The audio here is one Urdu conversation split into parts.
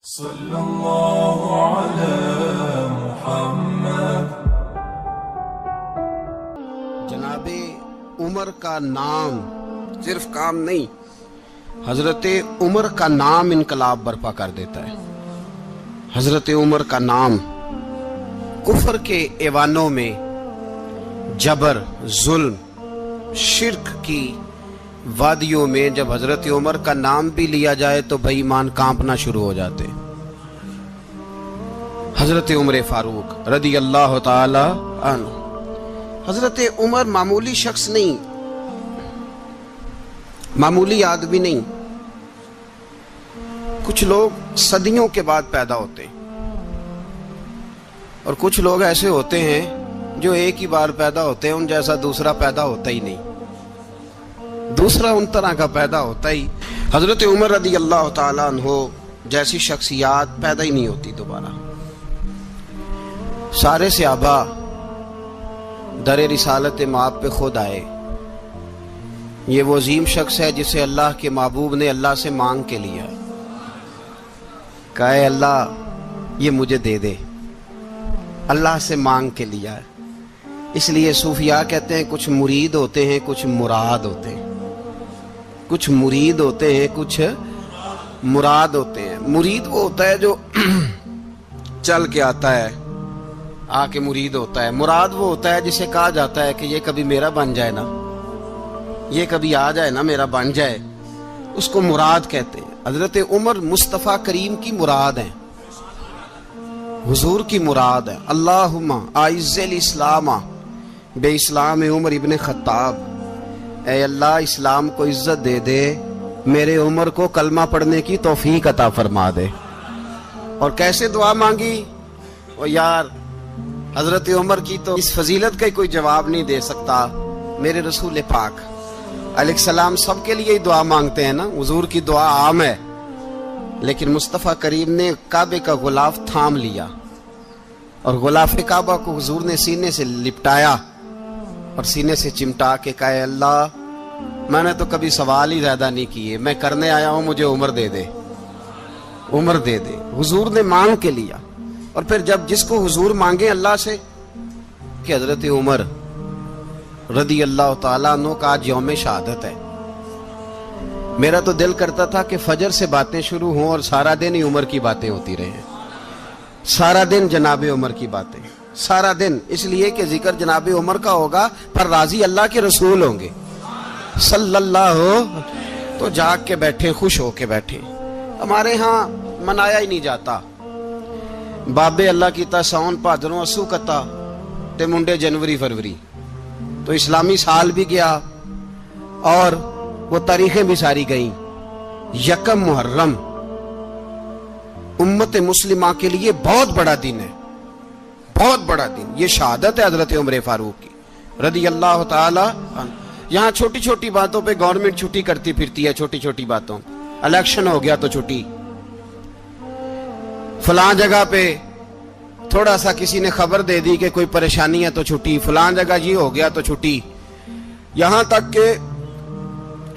صلی اللہ علی محمد۔ جناب عمر کا نام صرف کام نہیں، حضرت عمر کا نام انقلاب برپا کر دیتا ہے۔ حضرت عمر کا نام کفر کے ایوانوں میں جبر، ظلم، شرک کی وادیوں میں جب حضرت عمر کا نام بھی لیا جائے تو بے ایمان کانپنا شروع ہو جاتے۔ حضرت عمر فاروق رضی اللہ تعالی عنہ، حضرت عمر معمولی شخص نہیں، معمولی آدمی نہیں۔ کچھ لوگ صدیوں کے بعد پیدا ہوتے ہیں اور کچھ لوگ ایسے ہوتے ہیں جو ایک ہی بار پیدا ہوتے ہیں، ان جیسا دوسرا پیدا ہوتا ہی نہیں، دوسرا ان طرح کا پیدا ہوتا ہی۔ حضرت عمر رضی اللہ تعالیٰ عنہ جیسی شخصیات پیدا ہی نہیں ہوتی دوبارہ۔ سارے صحابہ در رسالت مآب پہ خود آئے۔ یہ وہ عظیم شخص ہے جسے اللہ کے محبوب نے اللہ سے مانگ کے لیا، کہا اے اللہ یہ مجھے دے دے، اللہ سے مانگ کے لیا ہے۔ اس لیے صوفیاء کہتے ہیں کچھ مرید ہوتے ہیں، کچھ مراد ہوتے ہیں، کچھ مرید ہوتے ہیں، کچھ مراد ہوتے ہیں۔ مرید وہ ہوتا ہے جو چل کے آتا ہے، آ کے مرید ہوتا ہے۔ مراد وہ ہوتا ہے جسے کہا جاتا ہے کہ یہ کبھی میرا بن جائے نا، یہ کبھی آ جائے نا، میرا بن جائے، اس کو مراد کہتے ہیں۔ حضرت عمر مصطفیٰ کریم کی مراد ہیں، حضور کی مراد ہے۔ اللہم اعز الاسلام بے اسلام عمر ابن خطاب، اے اللہ اسلام کو عزت دے دے، میرے عمر کو کلمہ پڑھنے کی توفیق عطا فرما دے۔ اور کیسے دعا مانگی؟ او یار حضرت عمر کی تو اس فضیلت کا کوئی جواب نہیں دے سکتا، میرے رسول پاک علیہ السلام سب کے لیے ہی دعا مانگتے ہیں نا، حضور کی دعا عام ہے، لیکن مصطفیٰ کریم نے کعبے کا غلاف تھام لیا اور غلاف کعبہ کو حضور نے سینے سے لپٹایا اور سینے سے چمٹا کے کہا اے اللہ میں نے تو کبھی سوال ہی زیادہ نہیں کیے، میں کرنے آیا ہوں، مجھے عمر دے دے، عمر دے دے۔ حضور نے مانگ کے لیا۔ اور پھر جب جس کو حضور مانگے اللہ سے کہ حضرت عمر رضی اللہ تعالیٰ عنہ کا آج یوم شہادت ہے، میرا تو دل کرتا تھا کہ فجر سے باتیں شروع ہوں اور سارا دن ہی عمر کی باتیں ہوتی رہیں، سارا دن جناب عمر کی باتیں، سارا دن، اس لیے کہ ذکر جناب عمر کا ہوگا پر راضی اللہ کے رسول ہوں گے صلی اللہ، تو جاگ کے بیٹھے، خوش ہو کے بیٹھے۔ ہمارے ہاں منایا ہی نہیں جاتا، بابے اللہ کی تا سون بھادروں اسو کتا تے منڈے جنوری فروری، تو اسلامی سال بھی گیا اور وہ تاریخیں بھی ساری گئیں۔ یکم محرم امت مسلمہ کے لیے بہت بڑا دن ہے، بہت بڑا دن۔ یہ شہادت ہے حضرت عمر فاروق کی رضی اللہ تعالی عنہ۔ یہاں چھوٹی چھوٹی باتوں پہ گورنمنٹ چھٹی کرتی پھرتی ہے، چھوٹی چھوٹی باتوں، الیکشن ہو گیا تو چھٹی، فلاں جگہ پہ تھوڑا سا کسی نے خبر دے دی کہ کوئی پریشانی ہے تو چھٹی، فلاں جگہ یہ ہو گیا تو چھٹی، یہاں تک کہ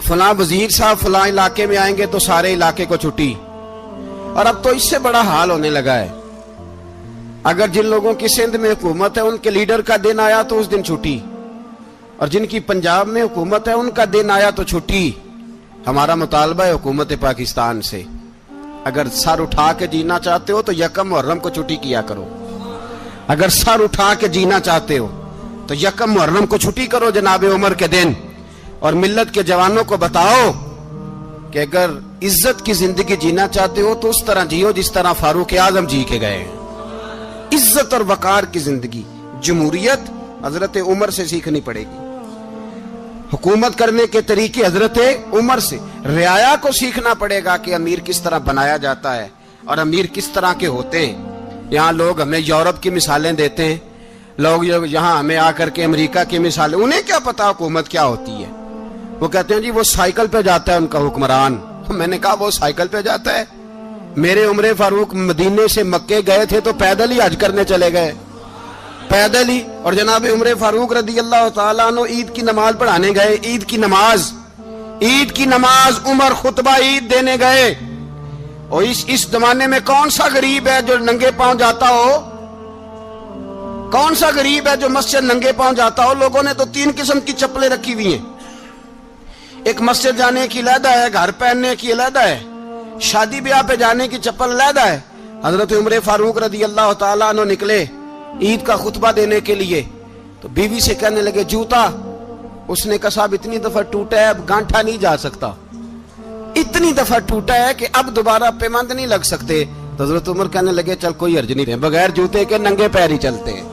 فلاں وزیر صاحب فلاں علاقے میں آئیں گے تو سارے علاقے کو چھٹی۔ اور اب تو اس سے بڑا حال ہونے لگا ہے، اگر جن لوگوں کی سندھ میں حکومت ہے ان کے لیڈر کا دن آیا تو اس دن چھٹی، اور جن کی پنجاب میں حکومت ہے ان کا دن آیا تو چھٹی۔ ہمارا مطالبہ ہے حکومت پاکستان سے، اگر سر اٹھا کے جینا چاہتے ہو تو یکم محرم کو چھٹی کیا کرو، اگر سر اٹھا کے جینا چاہتے ہو تو یکم محرم کو چھٹی کرو جناب عمر کے دن، اور ملت کے جوانوں کو بتاؤ کہ اگر عزت کی زندگی جینا چاہتے ہو تو اس طرح جیو جس طرح فاروق اعظم جی کے گئے ہیں، عزت اور وقار کی زندگی۔ جمہوریت حضرت عمر سے سیکھنی پڑے گی، حکومت کرنے کے طریقے حضرت عمر سے، رعایا کو سیکھنا پڑے گا کہ امیر کس طرح بنایا جاتا ہے اور امیر کس طرح کے ہوتے ہیں۔ یہاں لوگ ہمیں یورپ کی مثالیں دیتے ہیں، لوگ یہاں ہمیں آ کر کے امریکہ کی مثالیں، انہیں کیا پتا حکومت کیا ہوتی ہے؟ وہ کہتے ہیں جی وہ سائیکل پہ جاتا ہے ان کا حکمران۔ میں نے کہا وہ سائیکل پہ جاتا ہے؟ میرے عمر فاروق مدینے سے مکے گئے تھے تو پیدل ہی حج کرنے چلے گئے، پیدل ہی۔ اور جناب عمر فاروق رضی اللہ تعالیٰ عنہ عید کی نماز پڑھانے گئے، عید کی نماز عمر خطبہ عید دینے گئے، اور اس زمانے میں کون سا غریب ہے جو ننگے پاؤں جاتا ہو؟ کون سا غریب ہے جو مسجد ننگے پاؤں جاتا ہو؟ لوگوں نے تو 3 قسم کی چپلیں رکھی ہوئی ہیں. ایک مسجد جانے کی علیحدہ ہے، گھر پہننے کی علیحدہ ہے، شادی بیاہ پہ جانے کی چپل علیحدہ ہے. حضرت عمر فاروق رضی اللہ تعالیٰ عنہ نکلے عید کا خطبہ دینے کے لیے، تو بیوی سے کہنے لگے جوتا. اس نے کہا صاحب اتنی دفعہ ٹوٹا ہے اب گانٹھا نہیں جا سکتا، اتنی دفعہ ٹوٹا ہے کہ اب دوبارہ پیمند نہیں لگ سکتے. تو حضرت عمر کہنے لگے چل کوئی حرج نہیں، بغیر جوتے کے ننگے پیر ہی چلتے ہیں،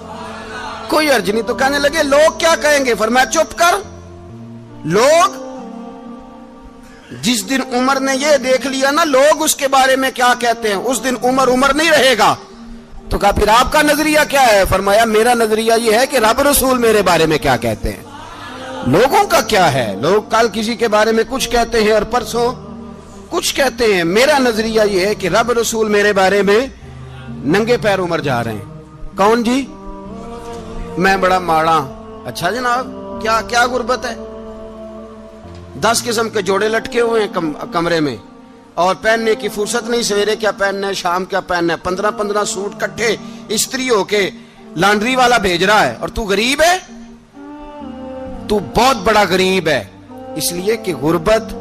کوئی حرج نہیں. تو کہنے لگے لوگ کیا کہیں گے؟ فرمایا چپ کر. لوگ جس دن عمر نے یہ دیکھ لیا نا لوگ اس کے بارے میں کیا کہتے ہیں، اس دن عمر نہیں رہے گا. تو کہا پھر آپ کا نظریہ کیا ہے؟ فرمایا میرا نظریہ یہ ہے کہ رب رسول میرے بارے میں کیا کہتے ہیں. لوگوں کا کیا ہے؟ لوگ کل کسی کے بارے میں کچھ کہتے ہیں اور پرسوں کچھ کہتے ہیں. میرا نظریہ یہ ہے کہ رب رسول میرے بارے میں ننگے پیر عمر جا رہے ہیں. کون جی؟ میں بڑا ماڑا. اچھا جناب کیا غربت ہے؟ 10 قسم کے جوڑے لٹکے ہوئے ہیں کمرے میں اور پہننے کی فرصت نہیں. سویرے کیا پہننا ہے، شام کیا پہننا ہے، 15 سوٹ کٹھے استری ہو کے لانڈری والا بھیج رہا ہے، اور تو غریب ہے. تو بہت بڑا غریب ہے. اس لیے کہ غربت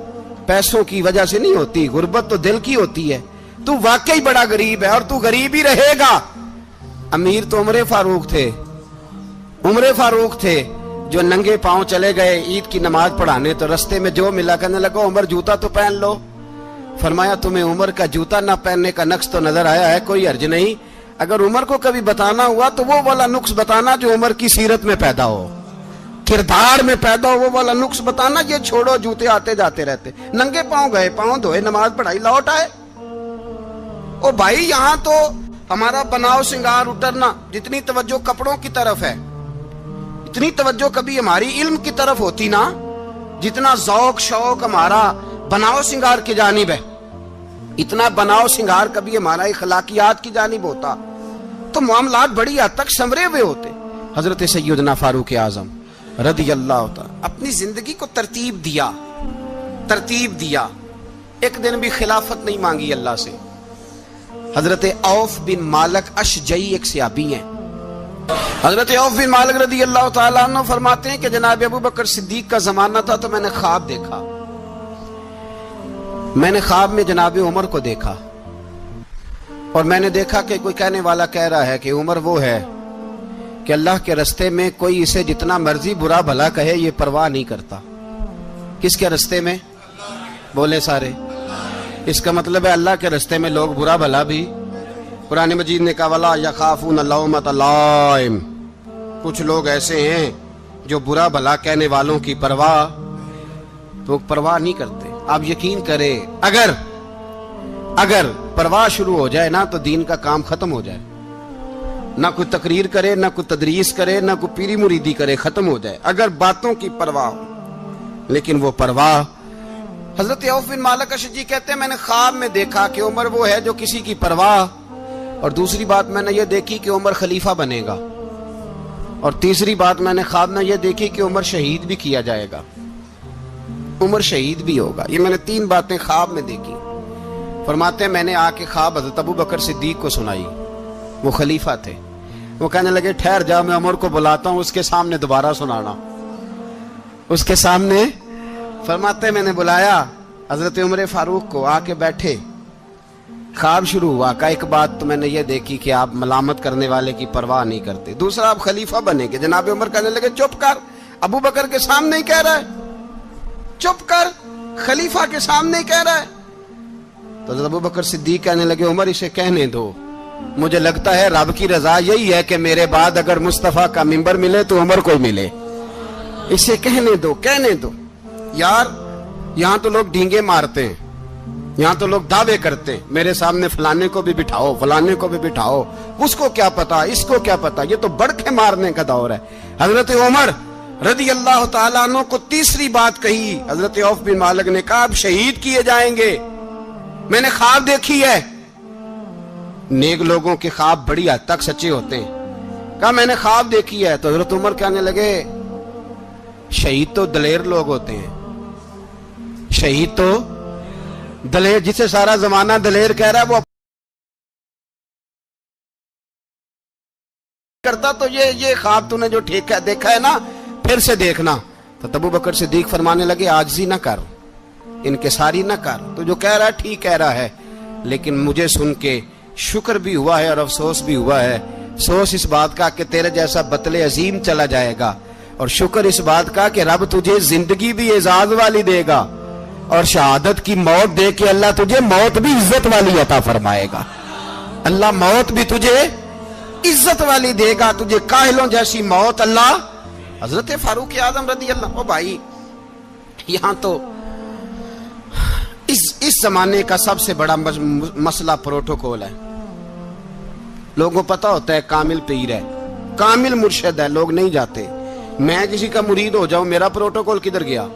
پیسوں کی وجہ سے نہیں ہوتی، غربت تو دل کی ہوتی ہے. تو واقعی بڑا غریب ہے اور تو غریب ہی رہے گا. امیر تو عمر فاروق تھے جو ننگے پاؤں چلے گئے عید کی نماز پڑھانے. تو رستے میں جو ملا کہنے لگا عمر جوتا تو پہن لو. فرمایا تمہیں عمر کا جوتا نہ پہننے کا نقص تو نظر آیا ہے، کوئی حرج نہیں. اگر عمر کو کبھی بتانا ہوا تو وہ والا نقص بتانا جو عمر کی سیرت میں پیدا ہو، کردار میں پیدا ہو، وہ والا نقص بتانا. یہ چھوڑو جوتے آتے جاتے رہتے. ننگے پاؤں گئے، پاؤں دھوئے، نماز پڑھائی، لوٹ آئے. او بھائی یہاں تو ہمارا بناؤ سنگار اترنا، جتنی توجہ کپڑوں کی طرف ہے اتنی توجہ کبھی ہماری علم کی طرف ہوتی نا، جتنا ذوق شوق ہمارا بناؤ سنگار کی جانب ہے، اتنا بناؤ سنگار کبھی ہمارا اخلاقیات کی جانب ہوتا تو معاملات بڑی حد تک سنورے ہوئے ہوتے. حضرت سیدنا فاروق اعظم رضی اللہ تعالی اپنی زندگی کو ترتیب دیا. ایک دن بھی خلافت نہیں مانگی اللہ سے. حضرت عوف بن مالک اشجعی ایک صحابی ہیں. حضرت عوف بن مالک رضی اللہ تعالیٰ عنہ فرماتے ہیں کہ جناب ابو بکر صدیق کا زمانہ تھا تو میں نے خواب دیکھا. میں نے خواب میں جناب عمر کو دیکھا اور میں نے دیکھا کہ کوئی کہنے والا کہہ رہا ہے کہ عمر وہ ہے کہ اللہ کے رستے میں کوئی اسے جتنا مرضی برا بھلا کہے یہ پرواہ نہیں کرتا. کس کے رستے میں؟ بولے سارے. اس کا مطلب ہے اللہ کے رستے میں لوگ برا بھلا بھی. قرآن مجید نے کہا وَلَا يَخَافُونَ لَوْمَةَ لَائِمٍ. کچھ لوگ ایسے ہیں جو برا بھلا کہنے والوں کی پرواہ نہیں کرتے. آپ یقین کریں اگر پرواہ شروع ہو جائے نا تو دین کا کام ختم ہو جائے. نہ کوئی تقریر کرے، نہ کوئی تدریس کرے، نہ کوئی پیری مریدی کرے، ختم ہو جائے اگر باتوں کی پرواہ ہو. لیکن وہ پرواہ. حضرت عوف بن مالک اشجعی کہتے ہیں میں نے خواب میں دیکھا کہ عمر وہ ہے جو کسی کی پرواہ، اور دوسری بات میں نے یہ دیکھی کہ عمر خلیفہ بنے گا، اور تیسری بات میں نے خواب میں یہ دیکھی کہ عمر شہید بھی کیا جائے گا، عمر شہید بھی ہوگا. یہ میں نے 3 باتیں خواب میں دیکھی. فرماتے ہیں میں نے آ کے خواب حضرت ابو بکر صدیق کو سنائی. وہ خلیفہ تھے. وہ کہنے لگے ٹھہر جا، میں عمر کو بلاتا ہوں، اس کے سامنے دوبارہ سنانا. اس کے سامنے. فرماتے ہیں میں نے بلایا حضرت عمر فاروق کو، آ کے بیٹھے. خواب شروع ہوا. کا ایک بات تو میں نے یہ دیکھی کہ آپ ملامت کرنے والے کی پرواہ نہیں کرتے. دوسرا آپ خلیفہ بنے گے. جناب عمر کہنے لگے چپ کر، ابو بکر کے سامنے ہی کہہ رہا ہے، چپ کر، خلیفہ کے سامنے ہی کہہ رہا ہے. تو حضرت ابو بکر صدیق کہنے لگے عمر اسے کہنے دو، مجھے لگتا ہے رب کی رضا یہی ہے کہ میرے بعد اگر مصطفیٰ کا منبر ملے تو عمر کو ملے. اسے کہنے دو. یار یہاں تو لوگ ڈھینگے مارتے ہیں، یہاں تو لوگ دعوے کرتے ہیں میرے سامنے فلانے کو بھی بٹھاؤ، فلانے کو بھی بٹھاؤ، اس کو کیا پتا، اس کو کیا پتا. یہ تو بڑکے مارنے کا دور ہے. حضرت عمر رضی اللہ تعالیٰ عنہ کو تیسری بات کہی. حضرت عوف بن مالک نے کہا آپ شہید کیے جائیں گے، میں نے خواب دیکھی ہے. نیک لوگوں کے خواب بڑی حد تک سچے ہوتے ہیں. کہا میں نے خواب دیکھی ہے. تو حضرت عمر کہنے لگے شہید تو دلیر لوگ ہوتے ہیں، شہید تو دلیر جسے سارا زمانہ دلیر کہہ رہا ہے وہ کرتا تو یہ خواب تو نے جو دیکھا ہے نا پھر سے دیکھنا. تو ابو بکر صدیق فرمانے لگے عاجزی نہ کر, انکساری نہ کر, تو جو کہہ رہا ہے ٹھیک کہہ رہا ہے, لیکن مجھے سن کے شکر بھی ہوا ہے اور افسوس بھی ہوا ہے. افسوس اس بات کا کہ تیرے جیسا بطل عظیم چلا جائے گا, اور شکر اس بات کا کہ رب تجھے زندگی بھی اعزاز والی دے گا, اور شہادت کی موت دے کے اللہ تجھے موت بھی عزت والی عطا فرمائے گا. اللہ موت بھی تجھے عزت والی دے گا, تجھے کاہلوں جیسی موت اللہ. حضرت فاروق اعظم رضی اللہ. او بھائی یہاں تو اس زمانے کا سب سے بڑا مسئلہ پروٹوکول ہے. لوگوں کو پتا ہوتا ہے کامل پیر ہے, کامل مرشد ہے, لوگ نہیں جاتے. میں کسی کا مرید ہو جاؤں, میرا پروٹوکول کدھر گیا؟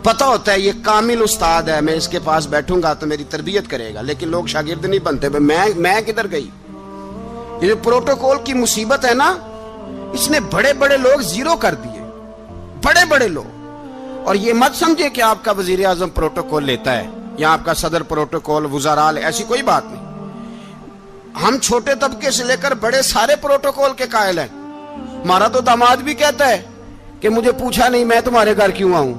پتا ہوتا ہے یہ کامل استاد ہے, میں اس کے پاس بیٹھوں گا تو میری تربیت کرے گا, لیکن لوگ شاگرد نہیں بنتے. میں کدھر گئی؟ یہ پروٹوکول کی مصیبت ہے نا, اس نے بڑے بڑے لوگ زیرو کر دیے, بڑے بڑے لوگ. اور یہ مت سمجھے کہ آپ کا وزیر اعظم پروٹوکول لیتا ہے یا آپ کا صدر پروٹوکول, وزراء, ایسی کوئی بات نہیں. ہم چھوٹے طبقے سے لے کر بڑے سارے پروٹوکول کے قائل ہیں. ہمارا تو داماد بھی کہتا ہے کہ مجھے پوچھا نہیں میں تمہارے گھر کیوں آؤں.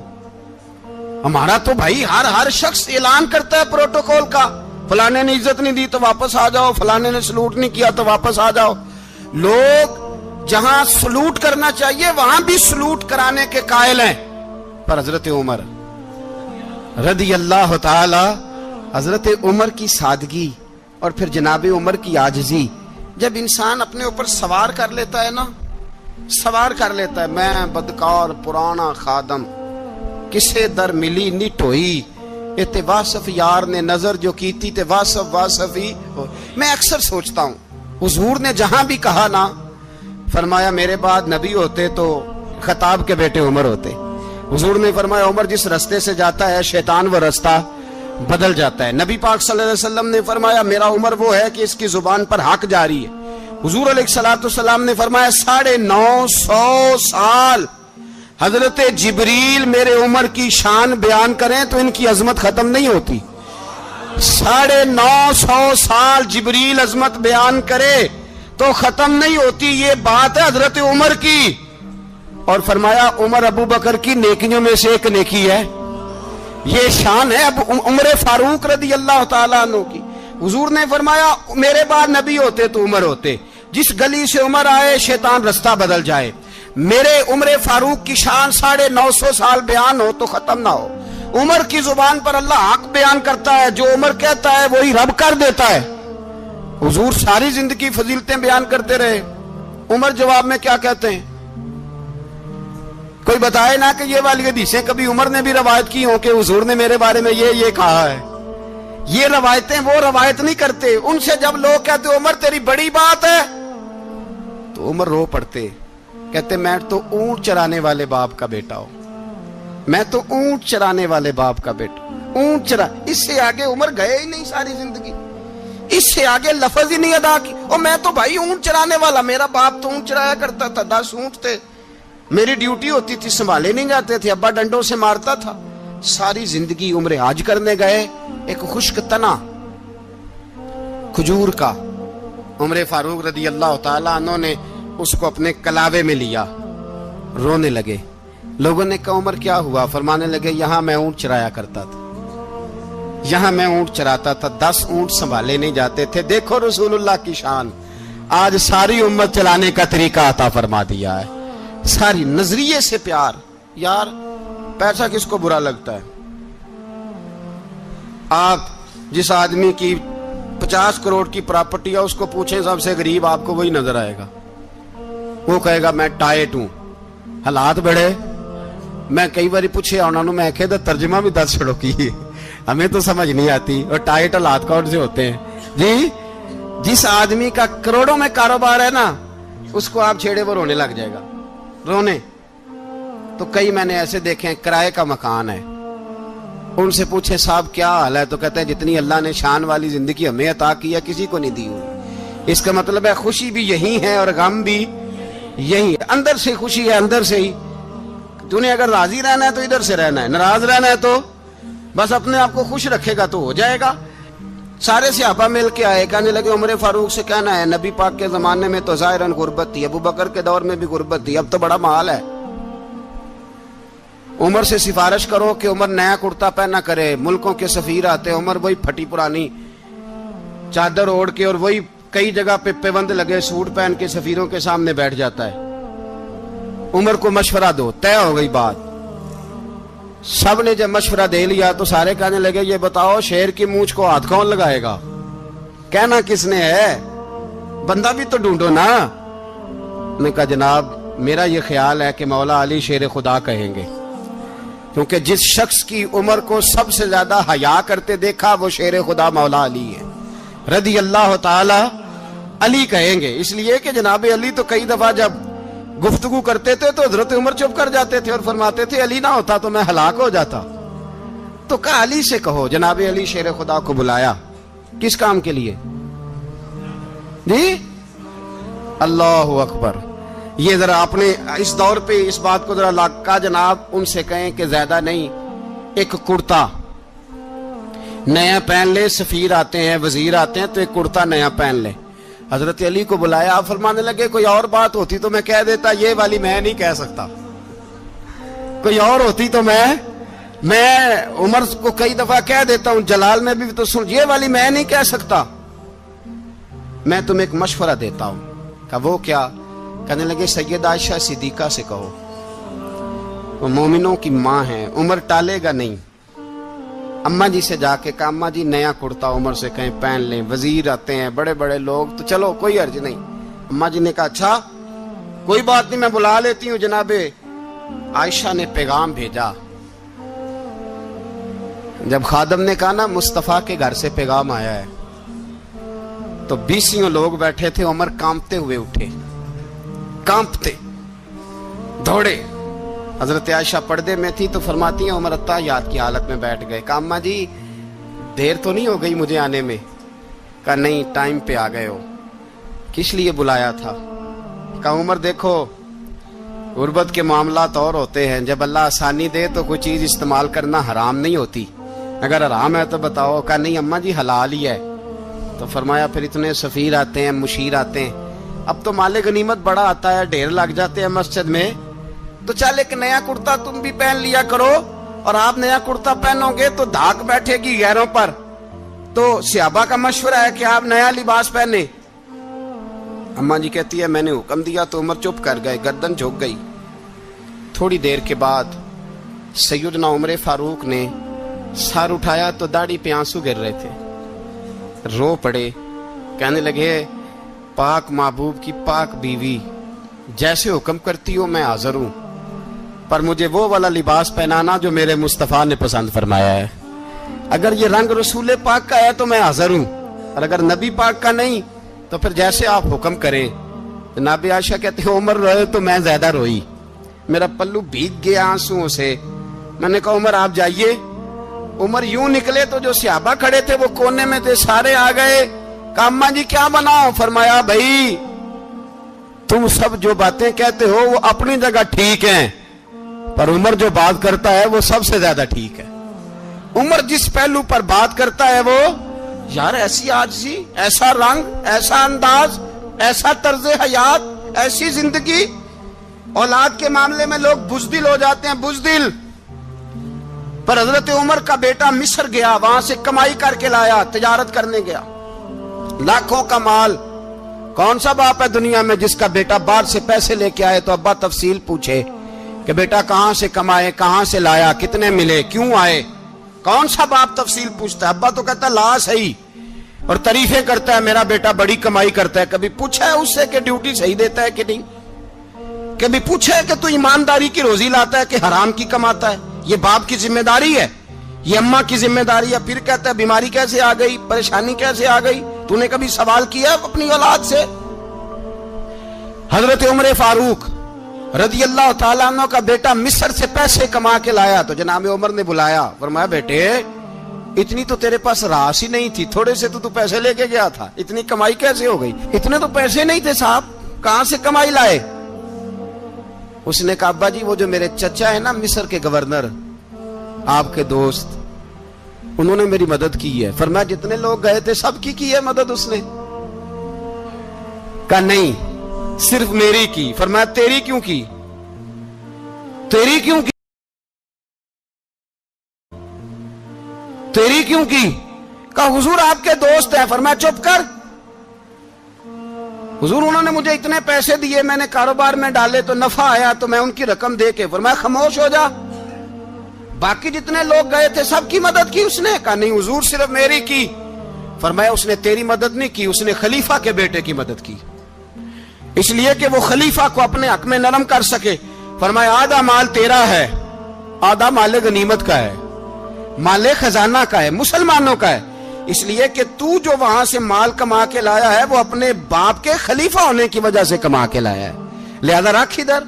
ہمارا تو بھائی ہر شخص اعلان کرتا ہے پروٹوکول کا, فلانے نے عزت نہیں دی تو واپس آ جاؤ, فلانے نے سلوٹ نہیں کیا تو واپس آ جاؤ. لوگ جہاں سلوٹ کرنا چاہیے وہاں بھی سلوٹ کرانے کے قائل ہیں. پر حضرت عمر رضی اللہ تعالی, حضرت عمر کی سادگی اور پھر جناب عمر کی عاجزی, جب انسان اپنے اوپر سوار کر لیتا ہے نا, سوار کر لیتا ہے, میں بدکار پرانا خادم, کسے در ملی نٹ ہوئی, تے واصف یار نے نظر جو کی تھی تے واصف ہی. میں اکثر سوچتا ہوں حضور نے جہاں بھی کہا نا, فرمایا میرے بعد نبی ہوتے تو خطاب کے بیٹے عمر ہوتے. حضور نے فرمایا عمر جس رستے سے جاتا ہے شیطان وہ رستہ بدل جاتا ہے. نبی پاک صلی اللہ علیہ وسلم نے فرمایا میرا عمر وہ ہے کہ اس کی زبان پر حق جاری ہے. حضور علیہ السلام نے فرمایا 950 سال حضرت جبریل میرے عمر کی شان بیان کریں تو ان کی عظمت ختم نہیں ہوتی. 950 سال جبریل عظمت بیان کرے تو ختم نہیں ہوتی. یہ بات ہے حضرت عمر کی. اور فرمایا عمر ابو بکر کی نیکیوں میں سے ایک نیکی ہے, یہ شان ہے اب عمر فاروق رضی اللہ تعالیٰ عنہ کی. حضور نے فرمایا میرے بعد نبی ہوتے تو عمر ہوتے, جس گلی سے عمر آئے شیطان رستہ بدل جائے. میرے عمر فاروق کی شان 950 سال بیان ہو تو ختم نہ ہو. عمر کی زبان پر اللہ حق بیان کرتا ہے, جو عمر کہتا ہے وہی رب کر دیتا ہے. حضور ساری زندگی فضیلتیں بیان کرتے رہے, عمر جواب میں کیا کہتے ہیں؟ کوئی بتائے نا کہ یہ والی حدیثیں کبھی عمر نے بھی روایت کی ہوں کہ حضور نے میرے بارے میں یہ کہا ہے. یہ روایتیں وہ روایت نہیں کرتے. ان سے جب لوگ کہتے عمر تیری بڑی بات ہے تو عمر رو پڑتے, کہتے میں تو اونٹ چرانے والے باپ کا بیٹا ہوں, میں تو اونٹ چرانے والے باپ کا بیٹا, اونٹ چرا. اس سے آگے عمر گئے ہی نہیں ساری زندگی, اس سے آگے لفظ ہی نہیں ادا کی. اور میں تو بھائی اونٹ چرانے والا, میرا باپ تو اونٹ چرایا کرتا تھا, 10 اونٹ تھے, میری ڈیوٹی ہوتی تھی, سنبھالے نہیں جاتے تھے, ابا ڈنڈوں سے مارتا تھا. ساری زندگی عمر حج کرنے گئے, ایک خشک تنا کھجور کا عمر فاروق رضی اللہ تعالیٰ عنہ نے اس کو اپنے کلاوے میں لیا, رونے لگے. لوگوں نے کہا عمر کیا ہوا؟ فرمانے لگے یہاں میں اونٹ چرایا کرتا تھا, یہاں میں اونٹ چراتا تھا, 10 اونٹ سنبھالے نہیں جاتے تھے. دیکھو رسول اللہ کی شان, آج ساری امت چلانے کا طریقہ عطا فرما دیا ہے. ساری نظریے سے پیار. یار پیسہ کس کو برا لگتا ہے؟ آپ جس آدمی کی 50 کروڑ کی پراپرٹی ہے اس کو پوچھیں سب سے غریب, آپ کو وہی نظر آئے گا. وہ کہے گا میں ٹائٹ ہوں, حالات بڑے. میں کئی باری پوچھے انہوں نے, میں کہتا ترجمہ بھی 10 چھڑوں کی, ہمیں تو سمجھ نہیں آتی. اور ٹائٹ حالات کون سے ہوتے ہیں جی؟ جس آدمی کا کروڑوں میں کاروبار ہے نا, اس کو آپ چھیڑے وہ رونے لگ جائے گا, رونے. تو کئی میں نے ایسے دیکھے ہیں کرائے کا مکان ہے, ان سے پوچھے صاحب کیا حال ہے, تو کہتے ہیں جتنی اللہ نے شان والی زندگی ہمیں عطا کی ہے کسی کو نہیں دی ہوئی. اس کا مطلب ہے خوشی بھی یہی ہے اور غم بھی یہی ہے. اندر سے خوشی ہے, اندر سے ہی. تو نے اگر راضی رہنا ہے تو ادھر سے رہنا ہے, ناراض رہنا ہے تو بس اپنے آپ کو خوش رکھے گا تو ہو جائے گا۔ سارے صحابہ مل کے آئے، کہنے لگے عمر فاروق سے کہنا ہے نبی پاک کے زمانے میں تو ظاہراً غربت تھی، ابو بکر کے دور میں بھی غربت تھی، اب تو بڑا مال ہے، عمر سے سفارش کرو کہ عمر نیا کرتا پہنا کرے۔ ملکوں کے سفیر آتے، عمر وہی پھٹی پرانی چادر اوڑھ کے اور وہی کئی جگہ پہ پیوند لگے سوٹ پہن کے سفیروں کے سامنے بیٹھ جاتا ہے۔ عمر کو مشورہ دو، طے ہو گئی بات۔ سب نے جب مشورہ دے لیا تو سارے کہنے لگے یہ بتاؤ شیر کی مونچھ کو ہاتھ کون لگائے گا؟ کہنا کس نے ہے؟ بندہ بھی تو ڈھونڈو نا۔ انہوں نے کہا جناب میرا یہ خیال ہے کہ مولا علی شیر خدا کہیں گے، کیونکہ جس شخص کی عمر کو سب سے زیادہ حیا کرتے دیکھا وہ شیر خدا مولا علی ہے رضی اللہ تعالی علی کہیں گے، اس لیے کہ جناب علی تو کئی دفعہ جب گفتگو کرتے تھے تو حضرت عمر چپ کر جاتے تھے اور فرماتے تھے علی نہ ہوتا تو میں ہلاک ہو جاتا۔ تو کہا علی سے کہو۔ جناب علی شیر خدا کو بلایا، کس کام کے لیے؟ جی اللہ اکبر۔ یہ ذرا اپنے اس دور پہ اس بات کو ذرا لاکا جناب ان سے کہیں کہ زیادہ نہیں، ایک کرتا نیا پہن لے، سفیر آتے ہیں وزیر آتے ہیں تو ایک کرتا نیا پہن لے۔ حضرت علی کو بلایا، آپ فرمانے لگے کوئی اور بات ہوتی تو میں کہہ دیتا، یہ والی میں نہیں کہہ سکتا، کوئی اور ہوتی تو میں عمر کو کئی دفعہ کہہ دیتا ہوں، جلال میں بھی تو سن، یہ والی میں نہیں کہہ سکتا، میں تمہیں ایک مشورہ دیتا ہوں۔ کہا وہ کیا؟ کہنے لگے سید عائشہ صدیقہ سے کہو، وہ مومنوں کی ماں ہیں، عمر ٹالے گا نہیں۔ اماں جی سے جا کے کہا اماں جی نیا کرتا عمر سے کہیں پہن لیں، وزیر آتے ہیں بڑے بڑے لوگ تو چلو کوئی حرج نہیں۔ اماں جی نے کہا اچھا کوئی بات نہیں میں بلا لیتی ہوں۔ جناب عائشہ نے پیغام بھیجا، جب خادم نے کہا نا مصطفیٰ کے گھر سے پیغام آیا ہے تو 20 لوگ بیٹھے تھے، عمر کانپتے ہوئے اٹھے، کانپتے دوڑے۔ حضرت عائشہ پردے میں تھی تو فرماتی ہیں عمر اتحیات کی حالت میں بیٹھ گئے۔ کہا اماں جی دیر تو نہیں ہو گئی مجھے آنے میں؟ کہا نہیں ٹائم پہ آ گئے ہو۔ کس لیے بلایا تھا؟ کہا عمر دیکھو غربت کے معاملات اور ہوتے ہیں، جب اللہ آسانی دے تو کوئی چیز استعمال کرنا حرام نہیں ہوتی، اگر حرام ہے تو بتاؤ۔ کہا نہیں اماں جی حلال ہی ہے۔ تو فرمایا پھر اتنے سفیر آتے ہیں مشیر آتے ہیں، اب تو مال غنیمت بڑا آتا ہے، ڈھیر لگ جاتے ہیں مسجد میں، تو چل ایک نیا کرتا تم بھی پہن لیا کرو، اور آپ نیا کرتا پہنو گے تو دھاک بیٹھے گی غیروں پر۔ تو صحابہ کا مشورہ ہے کہ آپ نیا لباس پہنے۔ اماں جی کہتی ہے میں نے حکم دیا تو عمر چپ کر گئے، گردن جھک گئی۔ تھوڑی دیر کے بعد سیدنا عمر فاروق نے سر اٹھایا تو داڑھی پہ آنسو گر رہے تھے، رو پڑے، کہنے لگے پاک محبوب کی پاک بیوی جیسے حکم کرتی ہو میں حاضر ہوں، پر مجھے وہ والا لباس پہنانا جو میرے مصطفیٰ نے پسند فرمایا ہے، اگر یہ رنگ رسول پاک کا ہے تو میں حاضر ہوں، اور اگر نبی پاک کا نہیں تو پھر جیسے آپ حکم کریں۔ جناب عائشہ کہتے ہیں عمر روئے تو میں زیادہ روئی، میرا پلو بھیگ گیا آنسوؤں سے۔ میں نے کہا عمر آپ جائیے۔ عمر یوں نکلے تو جو صحابہ کھڑے تھے وہ کونے میں تھے، سارے آ گئے۔ کہا اماں جی کیا بناؤ؟ فرمایا بھائی تم سب جو باتیں کہتے ہو وہ اپنی جگہ ٹھیک ہیں، پر عمر جو بات کرتا ہے وہ سب سے زیادہ ٹھیک ہے۔ عمر جس پہلو پر بات کرتا ہے وہ یار ایسی عاجزی، ایسا رنگ، ایسا انداز، ایسا طرز حیات، ایسی زندگی۔ اولاد کے معاملے میں لوگ بزدل ہو جاتے ہیں، بزدل، پر حضرت عمر کا بیٹا مصر گیا، وہاں سے کمائی کر کے لایا، تجارت کرنے گیا، لاکھوں کا مال۔ کون سا باپ ہے دنیا میں جس کا بیٹا باہر سے پیسے لے کے آئے تو ابا تفصیل پوچھے کہ بیٹا کہاں سے کمائے، کہاں سے لایا، کتنے ملے، کیوں آئے؟ کون سا باپ تفصیل پوچھتا ہے؟ ابا تو کہتا ہے لا صحیح، اور تعریفیں کرتا ہے میرا بیٹا بڑی کمائی کرتا ہے۔ کبھی پوچھا ہے اس سے کہ ڈیوٹی صحیح دیتا ہے کہ نہیں؟ کبھی پوچھا ہے کہ تو ایمانداری کی روزی لاتا ہے کہ حرام کی کماتا ہے؟ یہ باپ کی ذمہ داری ہے، یہ اماں کی ذمہ داری ہے۔ پھر کہتا ہے بیماری کیسے آ گئی، پریشانی کیسے آ گئی؟ تو نے کبھی سوال کیا اپنی اولاد سے؟ حضرت عمر فاروق رضی اللہ تعالیٰ عنہ کا بیٹا مصر سے پیسے کما کے لایا تو جناب عمر نے بلایا، فرمایا بیٹے اتنی تو تیرے پاس راس ہی نہیں تھی، تھوڑے سے تو پیسے لے کے گیا تھا، اتنی کمائی کیسے ہو گئی؟ اتنے تو پیسے نہیں تھے صاحب، کہاں سے کمائی لائے؟ اس نے کہا ابا جی وہ جو میرے چچا ہے نا مصر کے گورنر، آپ کے دوست، انہوں نے میری مدد کی ہے. فرمایا جتنے لوگ گئے تھے سب کی ہے مدد اس نے؟ کہا نہیں صرف میری کی. فرمایا تیری کیوں کی؟ تیری کیوں کی؟ تیری کیوں کی؟ کہا حضور آپ کے دوست ہیں. فرمایا چپ کر. حضور انہوں نے مجھے اتنے پیسے دیے, میں نے کاروبار میں ڈالے تو نفع آیا تو میں ان کی رقم دے کے. فرمایا خاموش ہو جا, باقی جتنے لوگ گئے تھے سب کی مدد کی اس نے؟ کہا نہیں حضور صرف میری کی. فرمایا اس نے تیری مدد نہیں کی, اس نے خلیفہ کے بیٹے کی مدد کی, اس لیے کہ وہ خلیفہ کو اپنے حق میں نرم کر سکے. فرمایا آدھا مال تیرا ہے, آدھا مال غنیمت کا ہے, مال خزانہ کا ہے, مسلمانوں کا ہے, اس لیے کہ تو جو وہاں سے مال کما کے لایا ہے وہ اپنے باپ کے خلیفہ ہونے کی وجہ سے کما کے لایا ہے, لہذا رکھ ادھر.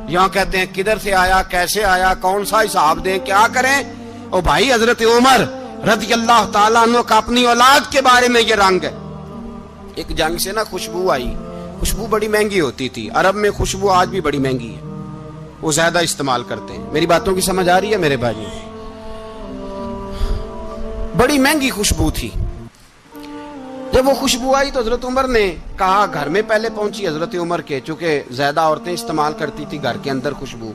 یہاں کہتے ہیں کدھر سے آیا, کیسے آیا, کون سا حساب دیں, کیا کریں. او بھائی حضرت عمر رضی اللہ تعالیٰ عنہ کا اپنی اولاد کے بارے میں یہ رنگ ہے. ایک جنگ سے نا خوشبو آئی, خوشبو بڑی مہنگی ہوتی تھی, عرب میں خوشبو آج بھی بڑی مہنگی ہے, وہ زیادہ استعمال کرتے ہیں. میری باتوں کی سمجھ آ رہی ہے میرے بھائی؟ بڑی مہنگی خوشبو تھی. جب وہ خوشبو آئی تو حضرت عمر نے کہا, گھر میں پہلے پہنچی حضرت عمر کے, چونکہ زیادہ عورتیں استعمال کرتی تھی گھر کے اندر خوشبو,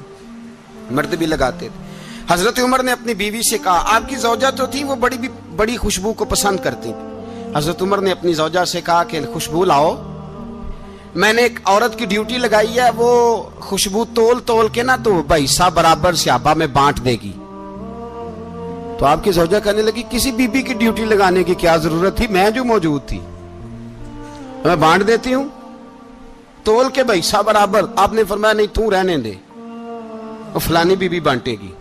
مرد بھی لگاتے تھے. حضرت عمر نے اپنی بیوی سے کہا, آپ کی زوجہ تو تھی وہ بڑی خوشبو کو پسند کرتی تھی. حضرت عمر نے اپنی زوجہ سے کہا کہ خوشبو لاؤ, میں نے ایک عورت کی ڈیوٹی لگائی ہے, وہ خوشبو تول کے نا تو حصہ برابر صحابہ میں بانٹ دے گی. تو آپ کی زوجہ کہنے لگی کسی بی بی کی ڈیوٹی لگانے کی کیا ضرورت تھی, میں جو موجود تھی میں بانٹ دیتی ہوں تول کے حصہ برابر. آپ نے فرمایا نہیں تو رہنے دے, وہ فلانی بی بی بانٹے گی.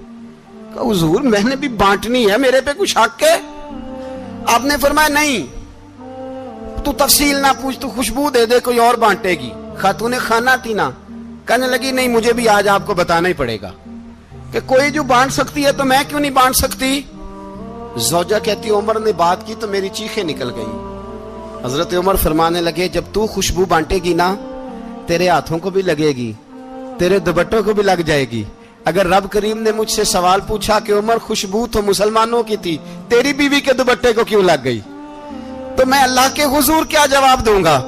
کہا حضور میں نے بھی بانٹنی ہے, میرے پہ کچھ حق ہے؟ آپ نے فرمایا نہیں تو تفصیل نہ پوچھ, تو خوشبو دے دے, کوئی اور بانٹے گی. خاتون خانہ تھی نا, کہنے لگی نہیں مجھے بھی آج آپ کو بتانا ہی پڑے گا کہ کوئی جو بانٹ سکتی ہے تو میں کیوں نہیں بانٹ سکتی. زوجہ کہتی عمر نے بات کی تو میری چیخیں نکل گئی. حضرت عمر فرمانے لگے جب تو خوشبو بانٹے گی نا تیرے ہاتھوں کو بھی لگے گی, تیرے دوپٹوں کو بھی لگ جائے گی. اگر رب کریم نے مجھ سے سوال پوچھا کہ عمر خوشبو تو مسلمانوں کی تھی, تیری بیوی کے دوپٹے کو کیوں لگ گئی, تو میں اللہ کے حضور کیا جواب دوں گا؟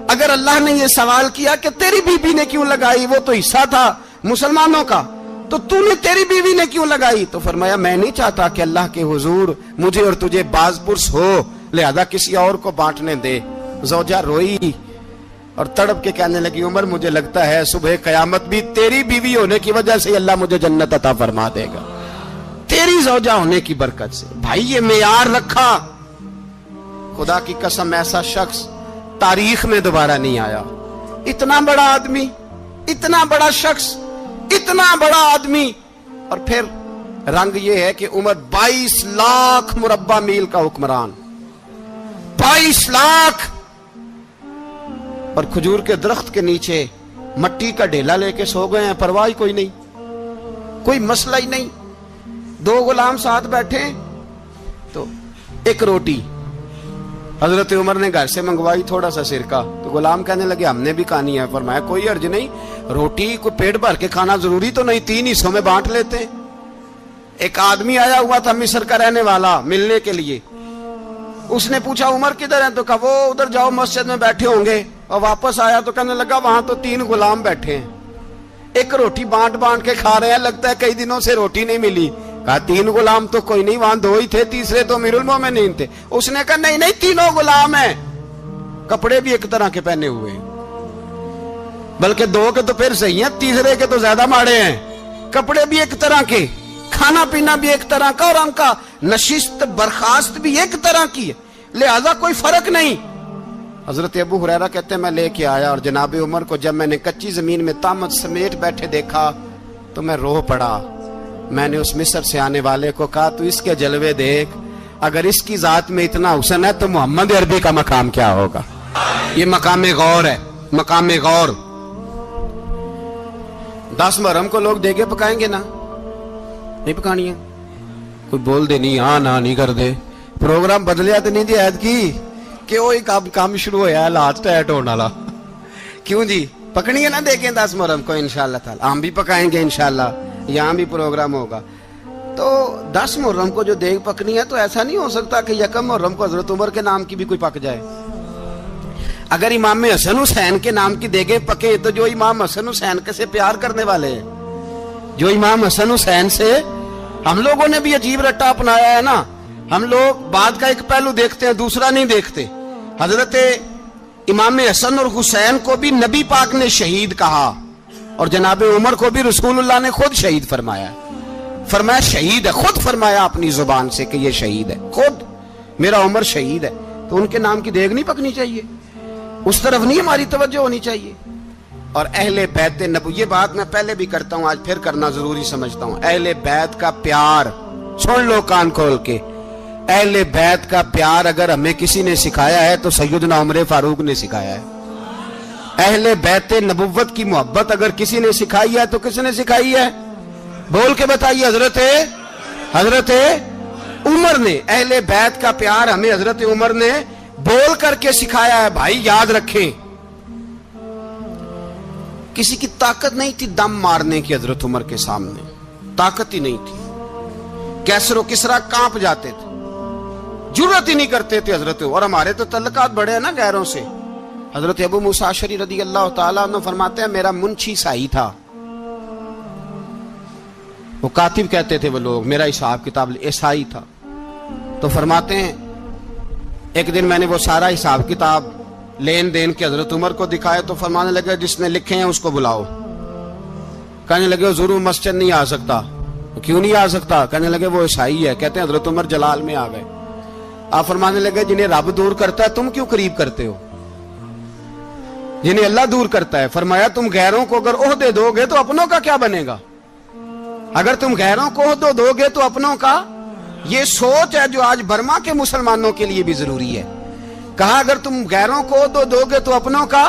اگر اللہ نے یہ سوال کیا کہ تیری بیوی نے کیوں لگائی, وہ تو حصہ تھا مسلمانوں کا, تو نے تیری بیوی نے کیوں لگائی؟ تو فرمایا میں نہیں چاہتا کہ اللہ کے حضور مجھے اور تجھے باز پرس ہو, لہذا کسی اور کو بانٹنے دے. زوجہ روئی اور تڑپ کے کہنے لگی عمر مجھے لگتا ہے صبح قیامت بھی تیری بیوی ہونے کی وجہ سے اللہ مجھے جنت عطا فرما دے گا, تیری زوجہ ہونے کی برکت سے. بھائی یہ معیار رکھا, خدا کی قسم ایسا شخص تاریخ میں دوبارہ نہیں آیا. اتنا بڑا آدمی, اتنا بڑا شخص, اتنا بڑا آدمی, اور پھر رنگ یہ ہے کہ عمر 22 لاکھ مربع میل کا حکمران, 22 لاکھ, اور کھجور کے درخت کے نیچے مٹی کا ڈھیلا لے کے سو گئے ہیں, پرواہ کوئی نہیں, کوئی مسئلہ ہی نہیں. 2 غلام ساتھ بیٹھے تو ایک روٹی حضرت عمر نے گھر سے منگوائی, تھوڑا سا سرکہ, تو غلام کہنے لگے ہم نے بھی کھانی ہے. فرمایا کوئی حرج نہیں, روٹی کو پیٹ بھر کے کھانا ضروری تو نہیں, 3 حصوں میں بانٹ لیتے. ایک آدمی آیا ہوا تھا مصر کا رہنے والا ملنے کے لیے, اس نے پوچھا عمر کدھر ہیں, تو کہا وہ ادھر جاؤ مسجد میں بیٹھے ہوں گے. اور واپس آیا تو کہنے لگا وہاں تو 3 غلام بیٹھے ہیں, ایک روٹی بانٹ کے کھا رہے ہیں, لگتا ہے کئی دنوں سے روٹی نہیں ملی. کہا 3 غلام تو کوئی نہیں, وہاں 2 ہی تھے, تیسرے تو امیر المومنین تھے. اس نے کہا نہیں 3 غلام ہیں, کپڑے بھی ایک طرح کے پہنے ہوئے ہیں, بلکہ 2 کے تو پھر صحیح ہیں, تیسرے کے تو زیادہ ماڑے ہیں. کپڑے بھی ایک طرح کے, کھانا پینا بھی ایک طرح کا, اور ان کا نشست برخاست بھی ایک طرح کی ہے, لہذا کوئی فرق نہیں. حضرت ابو ہریرہ کہتے ہیں میں لے کے آیا, اور جناب عمر کو جب میں نے کچی زمین میں تامت سمیٹ بیٹھے دیکھا تو میں رو پڑا. میں نے اس مصر سے آنے والے کو کہا تو اس کے جلوے دیکھ, اگر اس کی ذات میں اتنا حسن ہے تو محمد عربی کا مقام کیا ہوگا. یہ مقام غور ہے, مقام غور. 10 محرم کو لوگ دیگے پکائیں گے نا, نہیں پکانی ہے, کوئی بول دے نہیں, ہاں نہ نہیں کر دے, پروگرام بدلیا تو نہیں دی عید کی کہ وہی کام شروع ہوا ہے لاسٹ ٹائٹ ہونے والا. کیوں جی پکڑی ہے نا, دیکھیں 10 محرم کو انشاءاللہ تعالی, ہم بھی پکائیں گے انشاءاللہ, یہاں بھی پروگرام ہوگا. تو 10 محرم کو جو دیگ پکنی ہے تو ایسا نہیں ہو سکتا کہ یکم محرم کو حضرت عمر کے نام کی بھی کوئی پک جائے. اگر امام حسن حسین کے نام کی دیگیں پکیں تو جو امام حسن حسین کے سے پیار کرنے والے ہیں, جو امام حسن حسین سے, ہم لوگوں نے بھی عجیب رٹا اپنایا ہے نا. ہم لوگ بات کا ایک پہلو دیکھتے ہیں, دوسرا نہیں دیکھتے. حضرت امام حسن اور حسین کو بھی نبی پاک نے شہید کہا, اور جناب عمر کو بھی رسول اللہ نے خود شہید فرمایا. فرمایا شہید ہے, خود فرمایا اپنی زبان سے کہ یہ شہید ہے, خود میرا عمر شہید ہے. تو ان کے نام کی دیگ نہیں پکنی چاہیے, اس طرف نہیں ہماری توجہ ہونی چاہیے. اور اہل بیت نبو, یہ بات میں پہلے بھی کرتا ہوں, آج پھر کرنا ضروری سمجھتا ہوں. اہل بیت کا پیار, سن لو کان کھول کے, اہل بیت کا پیار اگر ہمیں کسی نے سکھایا ہے تو سیدنا عمر فاروق نے سکھایا ہے. اہل بیت نبوت کی محبت اگر کسی نے سکھائی ہے تو کس نے سکھائی ہے؟ بول کے بتائیے. حضرت عمر نے. اہل بیت کا پیار ہمیں حضرت عمر نے بول کر کے سکھایا ہے. بھائی یاد رکھیں, کسی کی طاقت نہیں تھی دم مارنے کی حضرت عمر کے سامنے, طاقت ہی نہیں تھی. کیسر و کسرا کانپ جاتے تھے, جرأت ہی نہیں کرتے تھے حضرت. اور ہمارے تو تعلقات بڑے ہیں نا غیروں سے. حضرت ابو موسیٰ اشعری رضی اللہ تعالیٰ عنہ فرماتے ہیں میرا منشی سائی تھا, وہ کاتب کہتے تھے وہ لوگ, میرا حساب کتاب عیسائی تھا. تو فرماتے ہیں ایک دن میں نے وہ سارا حساب کتاب لین دین کے حضرت عمر کو دکھائے تو فرمانے لگے جس نے لکھے ہیں اس کو بلاؤ. کہنے لگے ضرور مسجد نہیں آ سکتا. کیوں نہیں آ سکتا؟ کہنے لگے وہ عیسائی ہے. کہتے ہیں حضرت عمر جلال میں آ گئے. آپ فرمانے لگے جنہیں رب دور کرتا ہے تم کیوں قریب کرتے ہو؟ جنہیں اللہ دور کرتا ہے. فرمایا تم غیروں کو اگر عہدے دو گے تو اپنوں کا کیا بنے گا؟ اگر تم غیروں کو عہدے دو گے تو اپنوں کا. یہ سوچ ہے جو آج برما کے مسلمانوں کے لیے بھی ضروری ہے. کہا اگر تم غیروں کو عہدے دو گے تو اپنوں کا.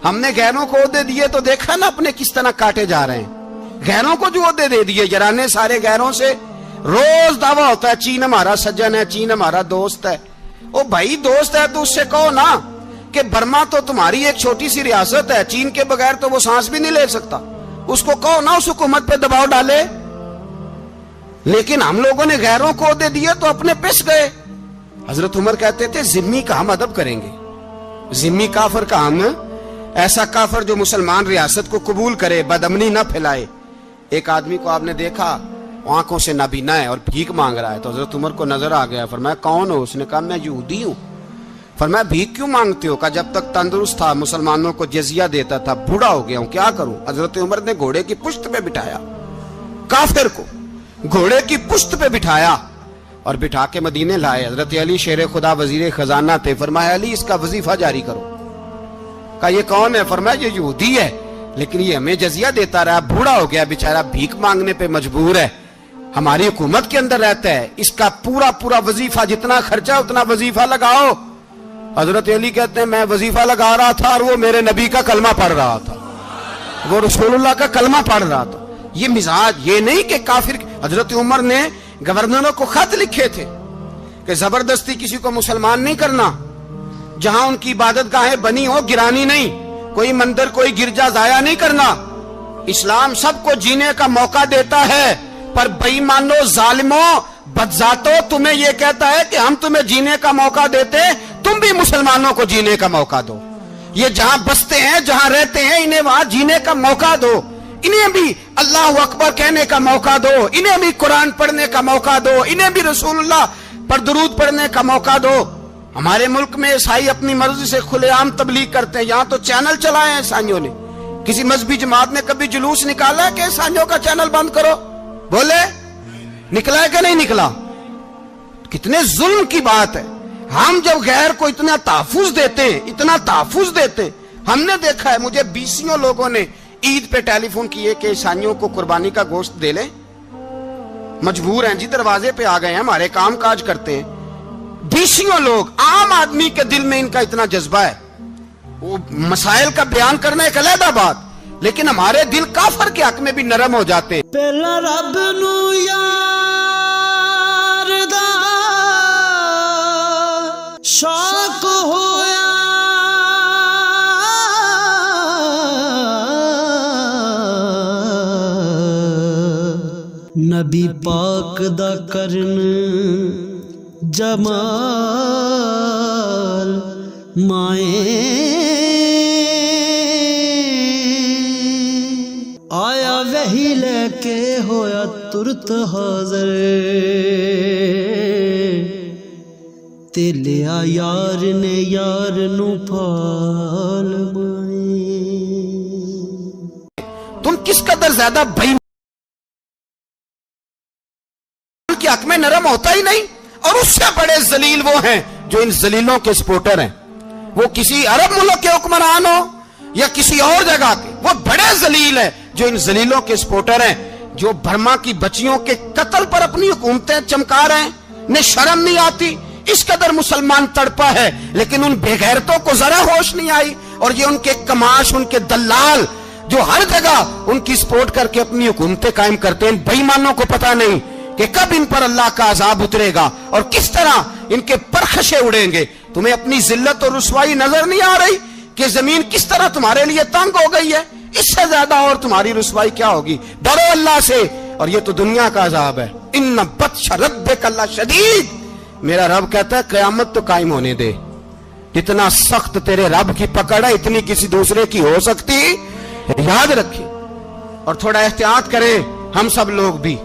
ہم نے غیروں کو عہدے دیے تو دیکھا نا اپنے کس طرح کاٹے جا رہے ہیں. غیروں کو جو عہدے دے دیے جرانے سارے غیروں سے. روز دعویٰ ہوتا ہے چین ہمارا سجن ہے, چین ہمارا دوست ہے. او بھائی دوست ہے تو اس سے کہو نا کہ برما تو تمہاری ایک چھوٹی سی ریاست ہے, چین کے بغیر تو وہ سانس بھی نہیں لے سکتا. اس کو کہو نا اس حکومت پہ دباؤ ڈالے. لیکن ہم لوگوں نے غیروں کو عہدے دیے تو اپنے پس گئے. حضرت عمر کہتے تھے ذمی کا ہم ادب کریں گے, ذمی کافر کا ہم, ایسا کافر جو مسلمان ریاست کو قبول کرے, بدامنی نہ پھیلائے. ایک آدمی کو آپ نے دیکھا آنکھوں سے نابینا ہے اور بھیک مانگ رہا ہے, تو حضرت عمر کو نظر آ گیا. فرمایا کون ہو؟ اس نے کہا میں یہودی ہوں. فرمایا بھیک کیوں مانگتے ہو؟ کہا جب تک تندرست تھا مسلمانوں کو جزیہ دیتا تھا, بوڑھا ہو گیا ہوں کیا کروں. حضرت عمر نے گھوڑے کی پشت پہ بٹھایا, کافر کو گھوڑے کی پشت پہ بٹھایا اور بٹھا کے مدینے لائے. حضرت علی شیر خدا وزیر خزانہ تھے. فرمایا علی اس کا وظیفہ جاری کرو. کہا یہ کون ہے؟ فرمایا یہ یہودی ہے لیکن یہ ہمیں جزیہ دیتا رہا, بوڑھا ہو گیا بیچارہ, بھیک مانگنے پہ مجبور ہے, ہماری حکومت کے اندر رہتا ہے, اس کا پورا وظیفہ جتنا خرچہ اتنا وظیفہ لگاؤ. حضرت علی کہتے ہیں میں وظیفہ لگا رہا تھا اور وہ میرے نبی کا کلمہ پڑھ رہا تھا, وہ رسول اللہ کا کلمہ پڑھ رہا تھا. یہ مزاج, یہ نہیں کہ کافر. حضرت عمر نے گورنروں کو خط لکھے تھے کہ زبردستی کسی کو مسلمان نہیں کرنا, جہاں ان کی عبادت گاہیں بنی ہو گرانی نہیں, کوئی مندر کوئی گرجا ضائع نہیں کرنا. اسلام سب کو جینے کا موقع دیتا ہے, پر بے ایمانو ظالموں بدذاتوں تمہیں یہ کہتا ہے کہ ہم تمہیں جینے کا موقع دیتے, تم بھی مسلمانوں کو جینے کا موقع دو. یہ جہاں بستے ہیں جہاں رہتے ہیں انہیں وہاں جینے کا موقع دو, انہیں بھی اللہ اکبر کہنے کا موقع دو, انہیں بھی قرآن پڑھنے کا موقع دو, انہیں بھی رسول اللہ پر درود پڑھنے کا موقع دو. ہمارے ملک میں عیسائی اپنی مرضی سے کھلے عام تبلیغ کرتے ہیں. یہاں تو چینل چلائے ہیں عیسائیوں نے. کسی مذہبی جماعت نے کبھی جلوس نکالا ہے کہ عیسائیوں کا چینل بند کرو؟ بولے نکلا ہے کہ نہیں نکلا؟ کتنے ظلم کی بات ہے. ہم جب غیر کو اتنا تحفظ دیتے ہیں, اتنا تحفظ دیتے ہیں. ہم نے دیکھا ہے, مجھے 20 لوگوں نے عید پہ ٹیلی فون کیے کہ عیسائیوں کو قربانی کا گوشت دے لیں, مجبور ہیں جی, دروازے پہ آ گئے ہیں, ہمارے کام کاج کرتے ہیں. 20 لوگ, عام آدمی کے دل میں ان کا اتنا جذبہ ہے. وہ مسائل کا بیان کرنا ایک علیحدہ بات, لیکن ہمارے دل کافر کے حق میں بھی نرم ہو جاتے ہیں. پہلا رب نو یار دا شوق ہویا, نبی پاک دا کرن جمال مائیں آیا وہی لے کے ہویا ترت حاضر تے لیا یار نے یار نو پھال مائیں۔ تم کس قدر زیادہ بھائی کے حق میں نرم ہوتا ہی نہیں، اور اس سے بڑے ذلیل وہ ہیں جو ان ذلیلوں کے سپورٹر ہیں، وہ کسی عرب ملک کے حکمران ہو یا کسی اور جگہ کے، وہ بڑے ذلیل ہیں جو ان ذلیلوں کے سپورٹر ہیں، جو برما کی بچیوں کے قتل پر اپنی حکومتیں چمکا رہے ہیں، انہیں شرم نہیں آتی۔ اس قدر مسلمان تڑپا ہے لیکن ان بے غیرتوں کو ذرا ہوش نہیں آئی، اور یہ ان کے کماش، ان کے دلال جو ہر جگہ ان کی سپورٹ کر کے اپنی حکومتیں قائم کرتے ہیں، ان بے ایمانوں کو پتہ نہیں کہ کب ان پر اللہ کا عذاب اترے گا اور کس طرح ان کے پرخشے اڑیں گے۔ تمہیں اپنی ذلت اور رسوائی نظر نہیں آ رہی کہ زمین کس طرح تمہارے لیے تنگ ہو گئی ہے؟ اس سے زیادہ اور تمہاری رسوائی کیا ہوگی؟ ڈرو اللہ سے، اور یہ تو دنیا کا عذاب ہے۔ ان بطش ربک لشدید، میرا رب کہتا ہے قیامت تو قائم ہونے دے، جتنا سخت تیرے رب کی پکڑ ہے اتنی کسی دوسرے کی ہو سکتی، یاد رکھیں۔ اور تھوڑا احتیاط کریں ہم سب لوگ بھی،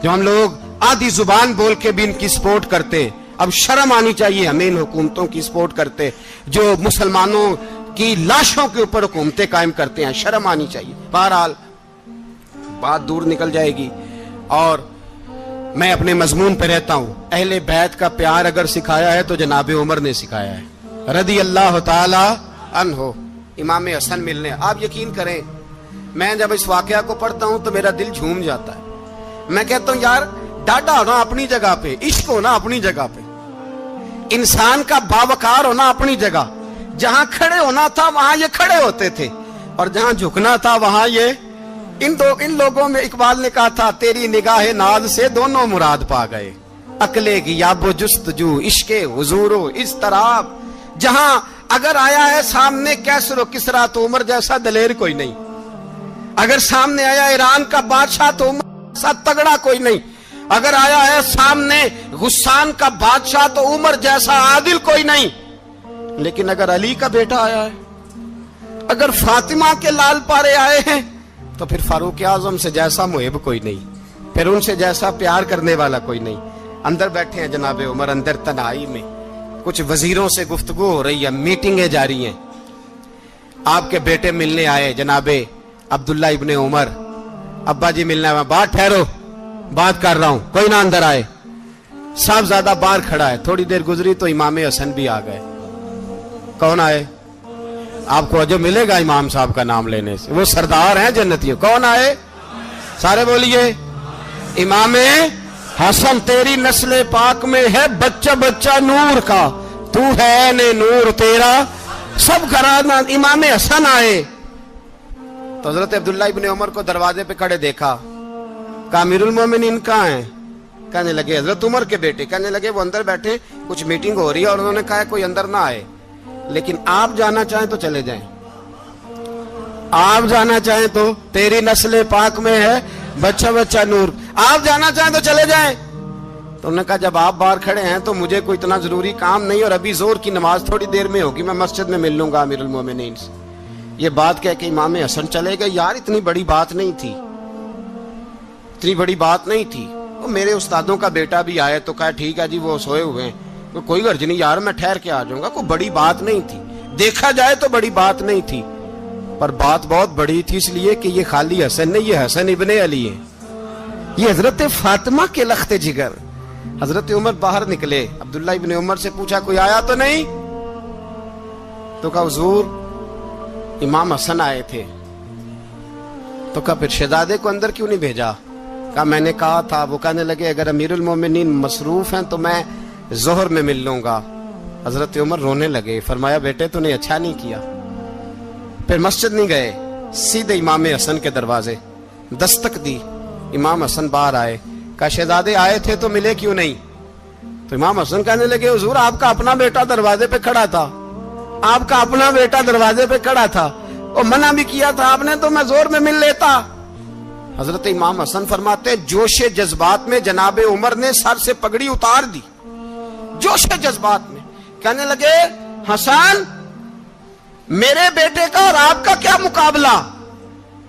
جو ہم لوگ آدھی زبان بول کے بھی ان کی سپورٹ کرتے ہیں، اب شرم آنی چاہیے ہمیں ان حکومتوں کی سپورٹ کرتے جو مسلمانوں کی لاشوں کے اوپر حکومتیں قائم کرتے ہیں، شرم آنی چاہیے۔ بہرحال بات دور نکل جائے گی اور میں اپنے مضمون پہ رہتا ہوں۔ اہل بیت کا پیار اگر سکھایا ہے تو جناب عمر نے سکھایا ہے رضی اللہ تعالی عنہ، امام حسن ملنے۔ آپ یقین کریں میں جب اس واقعہ کو پڑھتا ہوں تو میرا دل جھوم جاتا ہے، میں کہتا ہوں یار ڈاڈا ہونا اپنی جگہ پہ، عشق ہونا اپنی جگہ پہ، انسان کا باوقار ہونا اپنی جگہ، جہاں کھڑے ہونا تھا وہاں یہ کھڑے ہوتے تھے، اور جہاں جھکنا تھا وہاں یہ ان لوگوں میں اقبال نے کہا تھا تیری نگاہ ناز سے دونوں مراد پا گئے، عقلے کی یاب و جستجو، عشق حضور و اضطراب۔ جہاں اگر آیا ہے سامنے کیسر و کسرا تو عمر جیسا دلیر کوئی نہیں، اگر سامنے آیا ایران کا بادشاہ تو عمر جیسا تگڑا کوئی نہیں، اگر آیا ہے سامنے غسان کا بادشاہ تو عمر جیسا عادل کوئی نہیں، لیکن اگر علی کا بیٹا آیا ہے، اگر فاطمہ کے لال پارے آئے ہیں تو پھر فاروق اعظم سے جیسا محب کوئی نہیں، پھر ان سے جیسا پیار کرنے والا کوئی نہیں۔ اندر بیٹھے ہیں جناب عمر، اندر تنہائی میں کچھ وزیروں سے گفتگو ہو رہی ہے، میٹنگیں جاری ہیں۔ آپ کے بیٹے ملنے آئے جناب عبداللہ ابن عمر، ابا جی ملنا ہے، بات ٹھہرو بات کر رہا ہوں، کوئی نہ اندر آئے۔ صاحبزادہ باہر کھڑا ہے، تھوڑی دیر گزری تو امام حسن بھی آ گئے۔ کون آئے؟ آپ کو جو ملے گا امام صاحب کا نام لینے سے، وہ سردار ہیں جنتیوں۔ کون آئے؟ سارے بولیے امام حسن، تیری نسل پاک میں ہے بچہ بچہ نور کا، تو ہے نے نور تیرا سب گھرانا۔ امام حسن آئے تو حضرت عبداللہ ابن عمر کو دروازے پہ کھڑے دیکھا، کہا امیر المومنین کہاں ہیں؟ کہنے لگے حضرت عمر کے بیٹے۔ کہنے لگے وہ اندر بیٹھے، کچھ میٹنگ ہو رہی ہے، اور انہوں نے کہا کوئی اندر نہ آئے، لیکن آپ جانا چاہیں تو چلے جائیں، آپ جانا چاہیں تو، تیری نسل پاک میں ہے بچہ بچہ نور، آپ جانا چاہیں تو چلے جائیں۔ تو انہوں نے کہا جب آپ باہر کھڑے ہیں تو مجھے کوئی اتنا ضروری کام نہیں، اور ابھی زور کی نماز تھوڑی دیر میں ہوگی، میں مسجد میں مل لوں گا امیر المومنین سے۔ یہ بات کہہ کے امام حسن چلے گئے۔ یار اتنی بڑی بات نہیں تھی، اتنی بڑی بات نہیں تھی، وہ میرے استادوں کا بیٹا بھی آئے تو کہا ٹھیک ہے جی وہ سوئے ہوئے ہیں، کوئی غرض نہیں یار میں ٹھہر کے آ جاؤں گا، کوئی بڑی بات نہیں تھی، دیکھا جائے تو بڑی بات نہیں تھی، پر بات بہت بڑی تھی، اس لیے کہ یہ خالی حسن نہیں، یہ حسن ابن علی ہے، یہ حضرت فاطمہ کے لخت جگر۔ حضرت عمر باہر نکلے، عبداللہ ابن عمر سے پوچھا کوئی آیا تو نہیں؟ تو کہا حضور امام حسن آئے تھے۔ تو کہا پھر شہزادے کو اندر کیوں نہیں بھیجا؟ کہا میں نے کہا تھا۔ وہ کہنے لگے اگر امیر المومنین مصروف ہیں تو میں ظہر میں مل لوں گا۔ حضرت عمر رونے لگے، فرمایا بیٹے تو نے اچھا نہیں کیا۔ پھر مسجد نہیں گئے، سیدھے امام حسن کے دروازے دستک دی، امام حسن باہر آئے، کہا شہزادے آئے تھے تو ملے کیوں نہیں؟ تو امام حسن کہنے لگے حضور آپ کا اپنا بیٹا دروازے پہ کھڑا تھا، آپ کا اپنا بیٹا دروازے پہ کھڑا تھا، اور منع بھی کیا تھا آپ نے، تو میں زور میں مل لیتا۔ حضرت امام حسن فرماتے ہیں جوش جذبات میں جناب عمر نے سر سے پگڑی اتار دی، جوش جذبات میں کہنے لگے حسن میرے بیٹے کا اور آپ کا کیا مقابلہ؟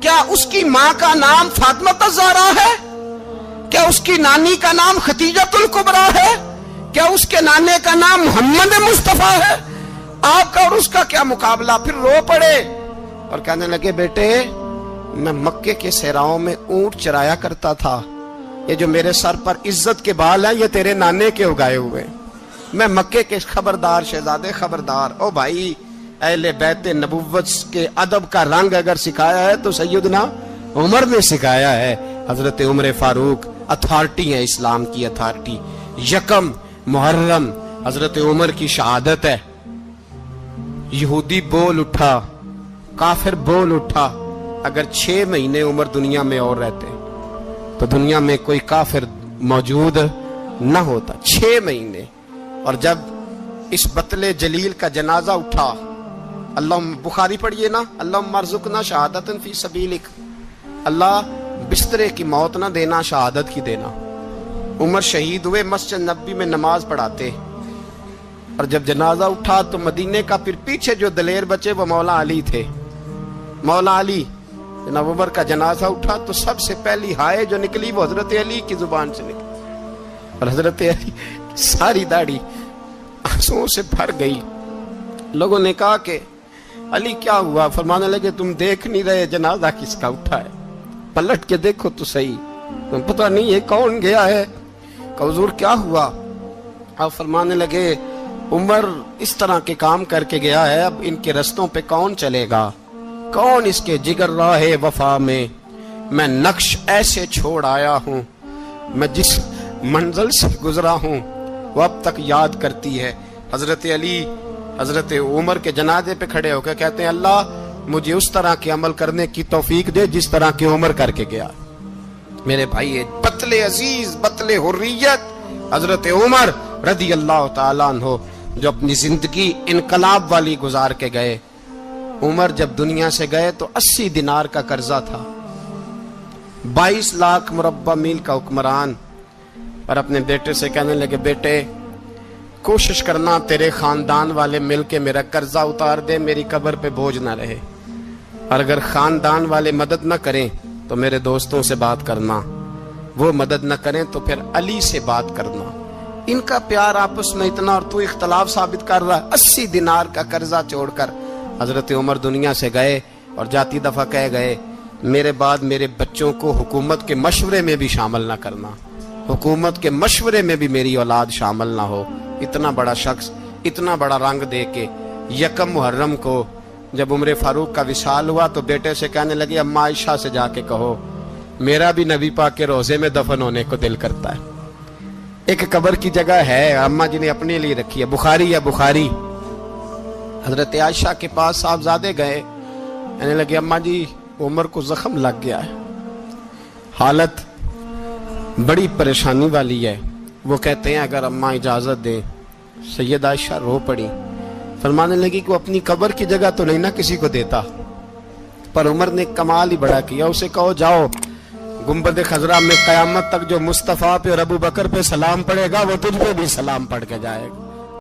کیا اس کی ماں کا نام فاطمہ الزہرا ہے؟ کیا اس کی نانی کا نام خدیجۃ الکبریٰ ہے؟ کیا اس کے نانے کا نام محمد مصطفیٰ ہے؟ آپ کا اور اس کا کیا مقابلہ؟ پھر رو پڑے اور کہنے لگے بیٹے میں مکے کے صحراؤں میں اونٹ چرایا کرتا تھا، یہ جو میرے سر پر عزت کے بال ہیں یہ تیرے نانے کے اگائے ہوئے، میں مکے کے خبردار شہزادے خبردار۔ او بھائی اہل بیت نبوت کے ادب کا رنگ اگر سکھایا ہے تو سیدنا عمر نے سکھایا ہے۔ حضرت عمر فاروق اتھارٹی ہے، اسلام کی اتھارٹی۔ یکم محرم حضرت عمر کی شہادت ہے۔ یہودی بول اٹھا، کافر بول اٹھا، اگر 6 مہینے عمر دنیا میں اور رہتے تو دنیا میں کوئی کافر موجود نہ ہوتا۔ 6 مہینے۔ اور جب اس بطل جلیل کا جنازہ اٹھا، اللہ بخاری پڑھیے نا، اللہم ارزقنا شہادۃ فی سبیلک، اللہ بسترے کی موت نہ دینا، شہادت کی دینا۔ عمر شہید ہوئے، مسجد نبوی میں نماز پڑھاتے، اور جب جنازہ اٹھا تو مدینے کا پھر پیچھے جو دلیر بچے وہ مولا علی تھے۔ مولا علی، جناب عمر کا جنازہ اٹھا تو سب سے پہلی ہائے جو نکلی وہ حضرت علی کی زبان سے نکلی، اور حضرت علی ساری داڑھی آنسوؤں سے بھر گئی۔ لوگوں نے کہا کہ علی کیا ہوا؟ فرمانے لگے تم دیکھ نہیں رہے جنازہ کس کا اٹھا ہے؟ پلٹ کے دیکھو تو صحیح، تم پتہ نہیں یہ کون گیا ہے؟ کہ حضور کیا ہوا؟ آپ فرمانے لگے عمر اس طرح کے کام کر کے گیا ہے، اب ان کے رستوں پہ کون چلے گا؟ کون اس کے جگر راہ وفا میں نقش ایسے چھوڑ آیا ہوں، میں جس منزل سے گزرا ہوں وہ اب تک یاد کرتی ہے۔ حضرت علی حضرت عمر کے جنازے پہ کھڑے ہو کے کہتے ہیں اللہ مجھے اس طرح کے عمل کرنے کی توفیق دے جس طرح کی عمر کر کے گیا۔ میرے بھائی بطل عزیز، بطل حریت حضرت عمر رضی اللہ تعالیٰ عنہ جو اپنی زندگی انقلاب والی گزار کے گئے۔ عمر جب دنیا سے گئے تو 80 دینار کا قرضہ تھا، 22 لاکھ مربع میل کا حکمران، اور اپنے بیٹے سے کہنے لگے بیٹے کوشش کرنا تیرے خاندان والے مل کے میرا قرضہ اتار دے، میری قبر پہ بوجھ نہ رہے، اور اگر خاندان والے مدد نہ کریں تو میرے دوستوں سے بات کرنا، وہ مدد نہ کریں تو پھر علی سے بات کرنا۔ ان کا پیار آپس میں اتنا، اور تو اختلاف ثابت کر رہا ہے۔ 80 دینار کا قرضہ چھوڑ کر حضرت عمر دنیا سے گئے، اور جاتی دفعہ کہہ گئے میرے بعد میرے بچوں کو حکومت کے مشورے میں بھی شامل نہ کرنا، حکومت کے مشورے میں بھی میری اولاد شامل نہ ہو۔ اتنا بڑا شخص اتنا بڑا رنگ دے کے یکم محرم کو جب عمر فاروق کا وصال ہوا تو بیٹے سے کہنے لگے اماں عائشہ سے جا کے کہو میرا بھی نبی پاک کے روزے میں دفن ہونے کو دل کرتا ہے۔ ایک قبر کی جگہ ہے اماں جی نے اپنے لیے رکھی ہے، بخاری ہے بخاری۔ حضرت عائشہ کے پاس صاحبزادے گئے، کہنے لگے اماں جی عمر کو زخم لگ گیا ہے، حالت بڑی پریشانی والی ہے۔ وہ کہتے ہیں اگر اماں اجازت دیں۔ سید عائشہ رو پڑی، فرمانے لگی کہ وہ اپنی قبر کی جگہ تو نہیں نہ کسی کو دیتا، پر عمر نے کمال ہی بڑا کیا، اسے کہو جاؤ گنبد خضرا میں قیامت تک جو مصطفیٰ پہ اور ابو بکر پہ سلام پڑے گا وہ تجھ پہ بھی سلام پڑھ کے جائے گا۔